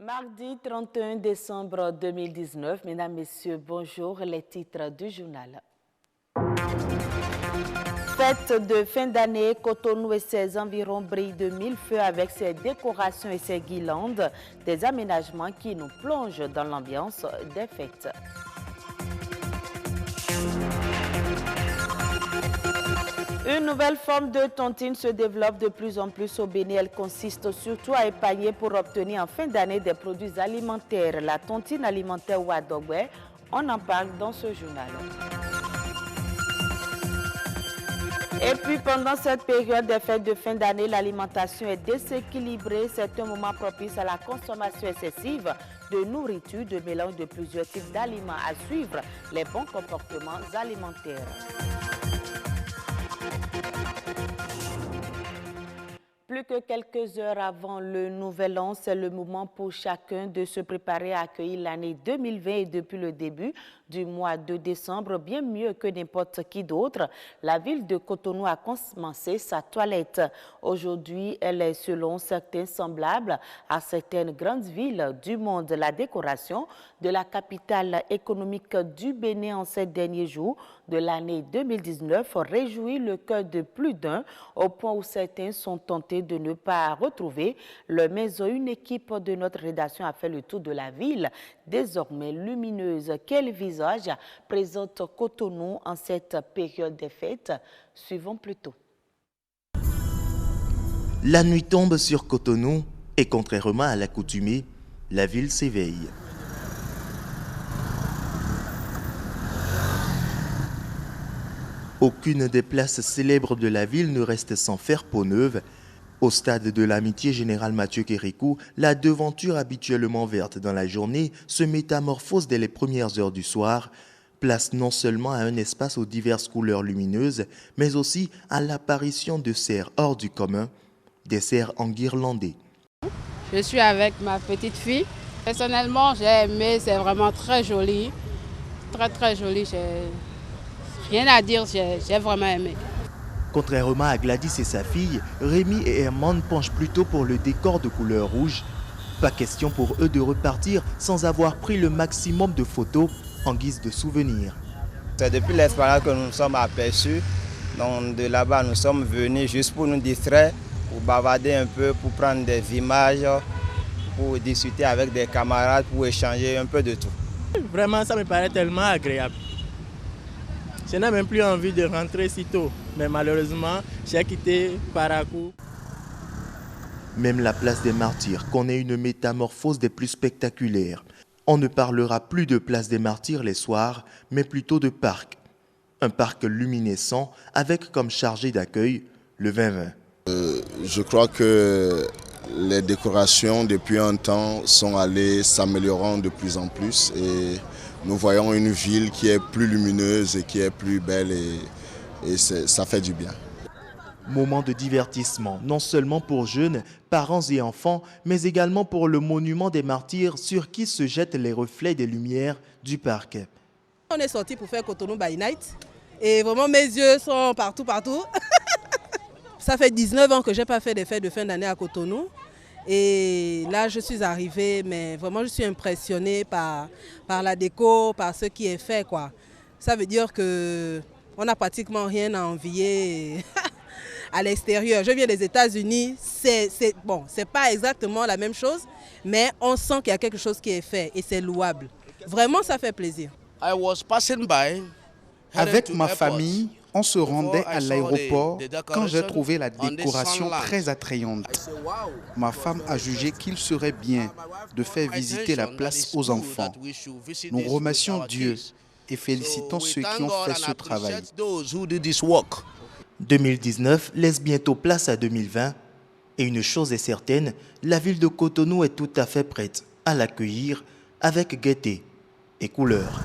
Mardi 31 décembre 2019, mesdames, messieurs, bonjour, les titres du journal. Fête de fin d'année, Cotonou et ses environs brillent de mille feux avec ses décorations et ses guirlandes, des aménagements qui nous plongent dans l'ambiance des fêtes. Une nouvelle forme de tontine se développe de plus en plus au Bénin. Elle consiste surtout à épargner pour obtenir en fin d'année des produits alimentaires. La tontine alimentaire Wadogwe, on en parle dans ce journal. Et puis pendant cette période des fêtes de fin d'année, l'alimentation est déséquilibrée. C'est un moment propice à la consommation excessive de nourriture, de mélange de plusieurs types d'aliments. À suivre les bons comportements alimentaires. Plus que quelques heures avant le Nouvel An, c'est le moment pour chacun de se préparer à accueillir l'année 2020 et depuis le début du mois de décembre, bien mieux que n'importe qui d'autre, la ville de Cotonou a commencé sa toilette. Aujourd'hui, elle est selon certains semblable à certaines grandes villes du monde. La décoration de la capitale économique du Bénin en ces derniers jours de l'année 2019 réjouit le cœur de plus d'un, au point où certains sont tentés de ne pas retrouver leur maison. Une équipe de notre rédaction a fait le tour de la ville, désormais lumineuse. Quel visage présente Cotonou en cette période des fêtes? Suivons plutôt. La nuit tombe sur Cotonou et contrairement à l'accoutumée, la ville s'éveille. Aucune des places célèbres de la ville ne reste sans faire peau neuve. Au stade de l'amitié Général Mathieu Kérékou, la devanture habituellement verte dans la journée se métamorphose dès les premières heures du soir, place non seulement à un espace aux diverses couleurs lumineuses, mais aussi à l'apparition de serres hors du commun, des serres enguirlandées. Je suis avec ma petite fille. Personnellement, j'ai aimé, c'est vraiment très joli, très joli. Rien à dire, j'ai vraiment aimé. Contrairement à Gladys et sa fille, Rémi et Herman penchent plutôt pour le décor de couleur rouge. Pas question pour eux de repartir sans avoir pris le maximum de photos en guise de souvenir. C'est depuis l'esplanade que nous nous sommes aperçus. Donc de là-bas, nous sommes venus juste pour nous distraire, pour bavarder un peu, pour prendre des images, pour discuter avec des camarades, pour échanger un peu de tout. Vraiment, ça me paraît tellement agréable. Je n'ai même plus envie de rentrer si tôt, mais malheureusement, j'ai quitté Parakou. Même la place des Martyrs connaît une métamorphose des plus spectaculaires. On ne parlera plus de place des Martyrs les soirs, mais plutôt de parc. Un parc luminescent avec comme chargé d'accueil le 2020. Je crois que les décorations depuis un temps sont allées s'améliorant de plus en plus et nous voyons une ville qui est plus lumineuse et qui est plus belle et ça fait du bien. Moment de divertissement, non seulement pour jeunes, parents et enfants, mais également pour le monument des martyrs sur qui se jettent les reflets des lumières du parc. On est sorti pour faire Cotonou by Night et vraiment mes yeux sont partout. Ça fait 19 ans que je n'ai pas fait des fêtes de fin d'année à Cotonou. Et là, je suis arrivée, mais vraiment, je suis impressionnée par la déco, par ce qui est fait, quoi. Ça veut dire qu'on n'a pratiquement rien à envier à l'extérieur. Je viens des États-Unis, c'est pas exactement la même chose, mais on sent qu'il y a quelque chose qui est fait et c'est louable. Vraiment, ça fait plaisir. Avec ma famille, on se rendait à l'aéroport quand j'ai trouvé la décoration très attrayante. Ma femme a jugé qu'il serait bien de faire visiter la place aux enfants. Nous remercions Dieu et félicitons ceux qui ont fait ce travail. 2019 laisse bientôt place à 2020 et une chose est certaine, la ville de Cotonou est tout à fait prête à l'accueillir avec gaieté et couleur.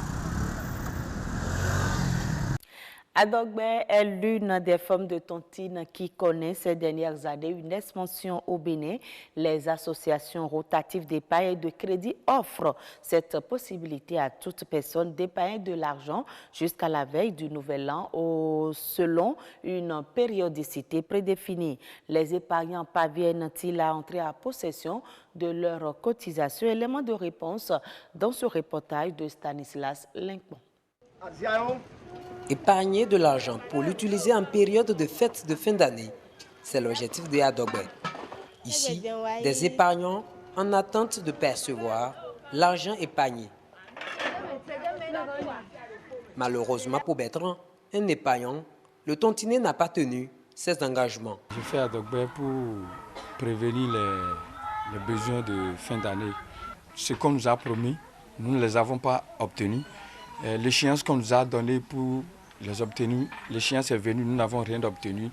Adogbe est l'une des femmes de tontine qui connaît ces dernières années une expansion au Bénin. Les associations rotatives d'épargne et de crédit offrent cette possibilité à toute personne d'épargner de l'argent jusqu'à la veille du Nouvel An selon une périodicité prédéfinie. Les épargnants parviennent-ils à entrer en possession de leur cotisation? Élément de réponse dans ce reportage de Stanislas Linkman. Épargner de l'argent pour l'utiliser en période de fête de fin d'année, c'est l'objectif de Adogbe. Ici, des épargnants en attente de percevoir l'argent épargné. Malheureusement pour Bertrand, un épargnant, le tontiné n'a pas tenu ses engagements. Je fais Adogbe pour prévenir les besoins de fin d'année. Ce qu'on nous a promis, nous ne les avons pas obtenus. L'échéance qu'on nous a donnée pour les obtenir, l'échéance est venue, nous n'avons rien obtenu.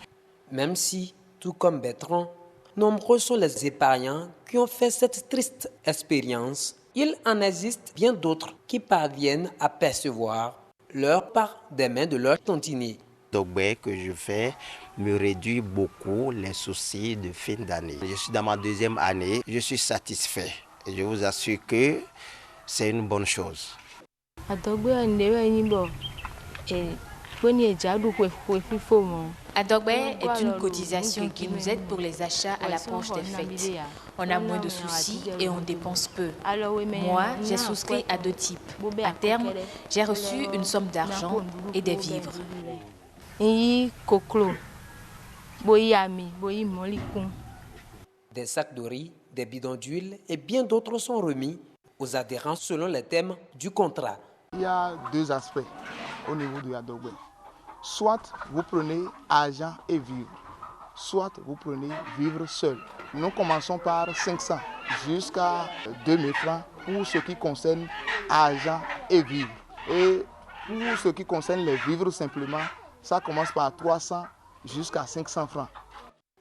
Même si, tout comme Bertrand, nombreux sont les épargnants qui ont fait cette triste expérience, il en existe bien d'autres qui parviennent à percevoir leur part des mains de leur tontinier. Adogbe que je fais me réduit beaucoup les soucis de fin d'année. Je suis dans ma deuxième année, je suis satisfait et je vous assure que c'est une bonne chose. Adogbe est une cotisation qui nous aide pour les achats à l'approche des fêtes. On a moins de soucis et on dépense peu. Moi, j'ai souscrit à 2 types. À terme, j'ai reçu une somme d'argent et des vivres. Des sacs de riz, des bidons d'huile et bien d'autres sont remis aux adhérents selon les thèmes du contrat. Il y a 2 aspects au niveau de Adogbe. Soit vous prenez argent et vivre, soit vous prenez vivre seul. Nous commençons par 500 jusqu'à 2000 francs pour ce qui concerne argent et vivre. Et pour ce qui concerne les vivres simplement, ça commence par 300 jusqu'à 500 francs.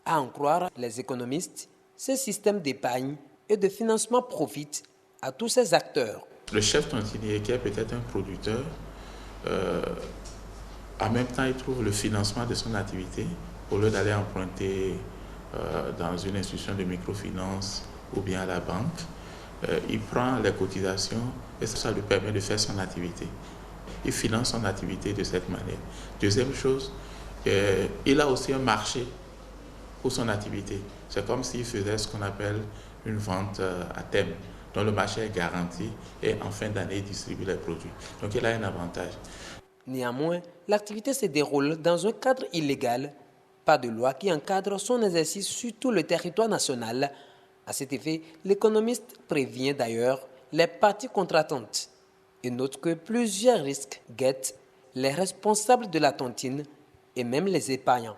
À en croire les économistes, ce système d'épargne et de financement profite à tous ces acteurs. Le chef tontinier qui est peut-être un producteur, en même temps il trouve le financement de son activité au lieu d'aller emprunter dans une institution de microfinance ou bien à la banque. Il prend les cotisations et ça lui permet de faire son activité. Il finance son activité de cette manière. Deuxième chose, il a aussi un marché pour son activité. C'est comme s'il faisait ce qu'on appelle une vente à thème, dont le marché est garanti et en fin d'année, il distribue les produits. Donc il a un avantage. Néanmoins, l'activité se déroule dans un cadre illégal. Pas de loi qui encadre son exercice sur tout le territoire national. À cet effet, l'économiste prévient d'ailleurs les parties contractantes et note que plusieurs risques guettent les responsables de la tontine et même les épargnants.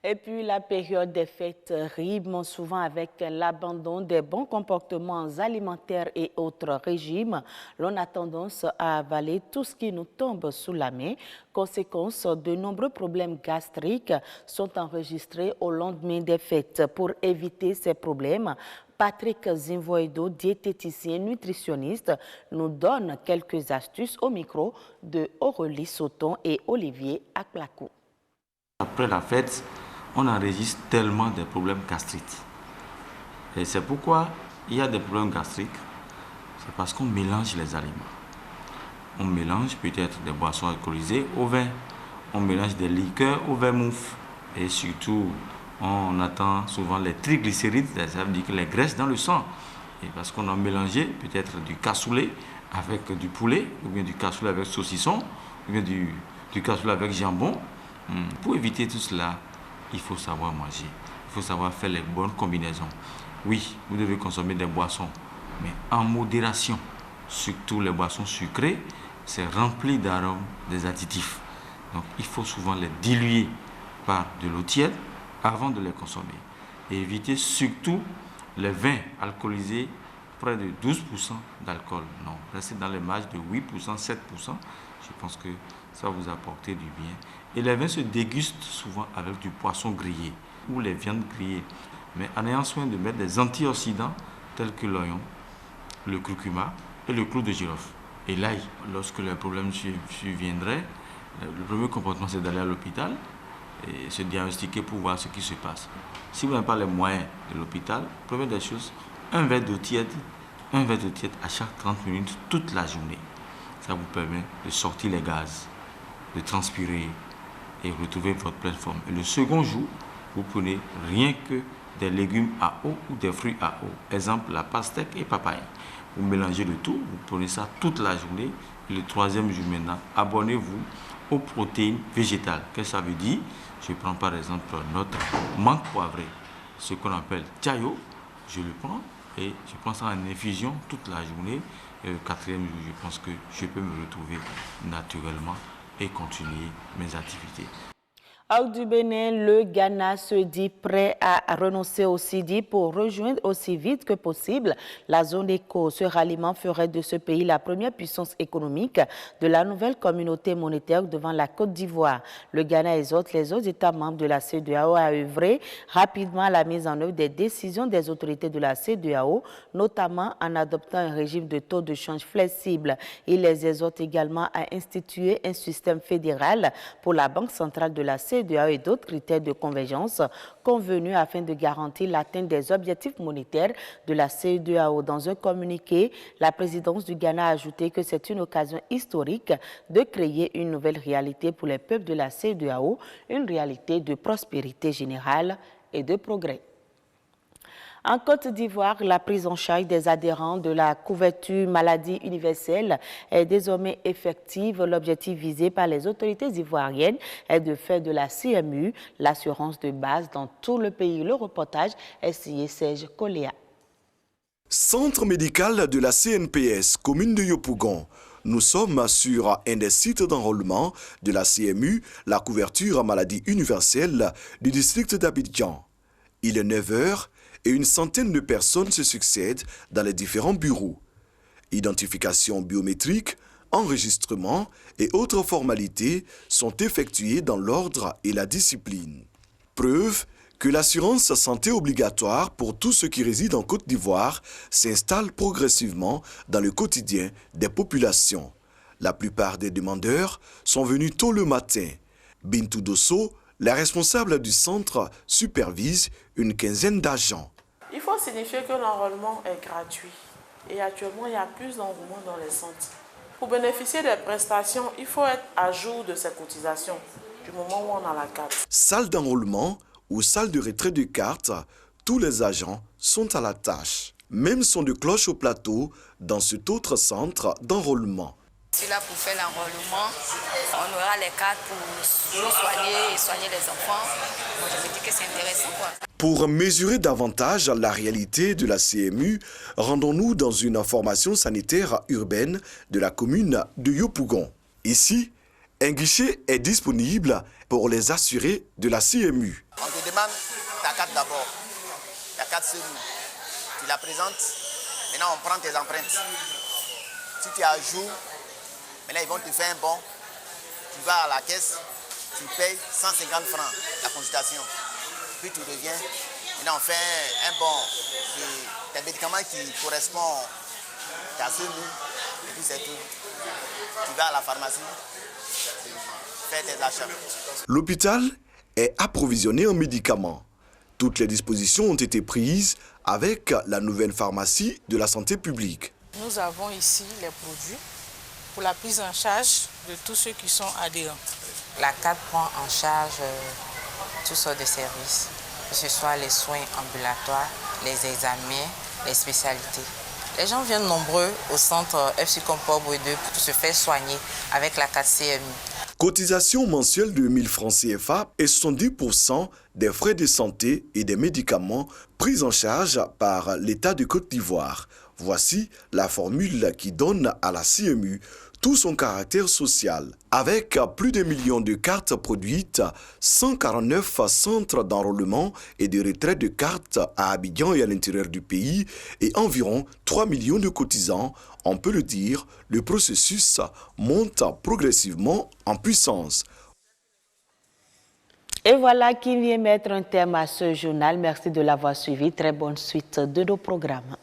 Et puis, la période des fêtes rime souvent avec l'abandon des bons comportements alimentaires et autres régimes. L'on a tendance à avaler tout ce qui nous tombe sous la main. Conséquence, de nombreux problèmes gastriques sont enregistrés au lendemain des fêtes. Pour éviter ces problèmes, Patrick Zinvoido, diététicien nutritionniste, nous donne quelques astuces au micro de Aurélie Sauton et Olivier Aklakou. Après la fête, on enregistre tellement de problèmes gastriques. Et c'est pourquoi il y a des problèmes gastriques. C'est parce qu'on mélange les aliments. On mélange peut-être des boissons alcoolisées au vin. On mélange des liqueurs au vin mouf. Et surtout, on attend souvent les triglycérides, ça veut dire que les graisses dans le sang. Et parce qu'on a mélangé peut-être du cassoulet avec du poulet, ou bien du cassoulet avec saucisson, ou bien du cassoulet avec jambon. Pour éviter tout cela, il faut savoir manger. Il faut savoir faire les bonnes combinaisons. Oui, vous devez consommer des boissons, mais en modération. Surtout les boissons sucrées, c'est rempli d'arômes, des additifs. Donc il faut souvent les diluer par de l'eau tiède avant de les consommer. Et éviter surtout les vins alcoolisés près de 12% d'alcool. Non, restez dans les marges de 8%, 7%. Je pense que ça va vous apporter du bien. Et les vins se dégustent souvent avec du poisson grillé ou les viandes grillées, mais en ayant soin de mettre des antioxydants tels que l'oignon, le curcuma et le clou de girofle. Et l'ail, lorsque les problèmes surviendraient, Le premier comportement, c'est d'aller à l'hôpital et se diagnostiquer pour voir ce qui se passe. Si vous n'avez pas les moyens de l'hôpital, première des choses, un verre d'eau tiède à chaque 30 minutes toute la journée. Ça vous permet de sortir les gaz, de transpirer et retrouver votre pleine forme. Et le second jour, vous prenez rien que des légumes à eau ou des fruits à eau. Exemple, la pastèque et papaye. Vous mélangez le tout, vous prenez ça toute la journée. Et le troisième jour maintenant, abonnez-vous aux protéines végétales. Qu'est-ce que ça veut dire? Je prends par exemple notre mangue poivrée, ce qu'on appelle tchayo. Je le prends et je prends ça en infusion toute la journée. Et le quatrième jour, je pense que je peux me retrouver naturellement et continuer mes activités. Hors du Bénin, le Ghana se dit prêt à renoncer au CIDI pour rejoindre aussi vite que possible la zone éco. Ce ralliement ferait de ce pays la première puissance économique de la nouvelle communauté monétaire devant la Côte d'Ivoire. Le Ghana exhorte les autres États membres de la CEDEAO à œuvrer rapidement à la mise en œuvre des décisions des autorités de la CEDEAO, notamment en adoptant un régime de taux de change flexible. Il les exhorte également à instituer un système fédéral pour la Banque centrale de la CEDEAO et d'autres critères de convergence convenus afin de garantir l'atteinte des objectifs monétaires de la CEDEAO. Dans un communiqué, la présidence du Ghana a ajouté que c'est une occasion historique de créer une nouvelle réalité pour les peuples de la CEDEAO, une réalité de prospérité générale et de progrès. En Côte d'Ivoire, la prise en charge des adhérents de la couverture maladie universelle est désormais effective. L'objectif visé par les autorités ivoiriennes est de faire de la CMU l'assurance de base dans tout le pays. Le reportage est signé Serge Koléa. Centre médical de la CNPS, commune de Yopougon. Nous sommes sur un des sites d'enrôlement de la CMU, la couverture maladie universelle du district d'Abidjan. Il est 9 h et une centaine de personnes se succèdent dans les différents bureaux. Identification biométrique, enregistrement et autres formalités sont effectuées dans l'ordre et la discipline. Preuve que l'assurance santé obligatoire pour tous ceux qui résident en Côte d'Ivoire s'installe progressivement dans le quotidien des populations. La plupart des demandeurs sont venus tôt le matin. Bintou Dosso, la responsable du centre, supervise une quinzaine d'agents. Il faut signifier que l'enrôlement est gratuit et actuellement il y a plus d'enrôlement dans les centres. Pour bénéficier des prestations, il faut être à jour de ses cotisations du moment où on a la carte. Salle d'enrôlement ou salle de retrait de carte, tous les agents sont à la tâche. Même son de cloche au plateau dans cet autre centre d'enrôlement. Je suis là pour faire l'enrôlement. On aura les cartes pour nous soigner et soigner les enfants. Moi, je me dis que c'est intéressant, quoi. Pour mesurer davantage la réalité de la CMU, rendons-nous dans une formation sanitaire urbaine de la commune de Yopougon. Ici, un guichet est disponible pour les assurés de la CMU. On te demande ta carte d'abord, ta carte CMU. Tu la présentes, maintenant on prend tes empreintes. Si tu es à jour, maintenant ils vont te faire un bon. Tu vas à la caisse, tu payes 150 francs la consultation. Puis tu reviens, maintenant on fait un bon des médicaments qui correspondent à ta CMU. Et puis c'est tout. Tu vas à la pharmacie, fais tes achats. L'hôpital est approvisionné en médicaments. Toutes les dispositions ont été prises avec la nouvelle pharmacie de la santé publique. Nous avons ici les produits pour la prise en charge de tous ceux qui sont adhérents. La carte prend en charge toutes sortes de services, que ce soit les soins ambulatoires, les examens, les spécialités. Les gens viennent nombreux au centre FC Comport Boué2 pour se faire soigner avec la carte CMU. Cotisation mensuelle de 1000 francs CFA et 70% des frais de santé et des médicaments pris en charge par l'État de Côte d'Ivoire. Voici la formule qui donne à la CMU tout son caractère social. Avec plus d'1 million de cartes produites, 149 centres d'enrôlement et de retrait de cartes à Abidjan et à l'intérieur du pays et environ 3 millions de cotisants, on peut le dire, le processus monte progressivement en puissance. Et voilà qui vient mettre un terme à ce journal. Merci de l'avoir suivi. Très bonne suite de nos programmes.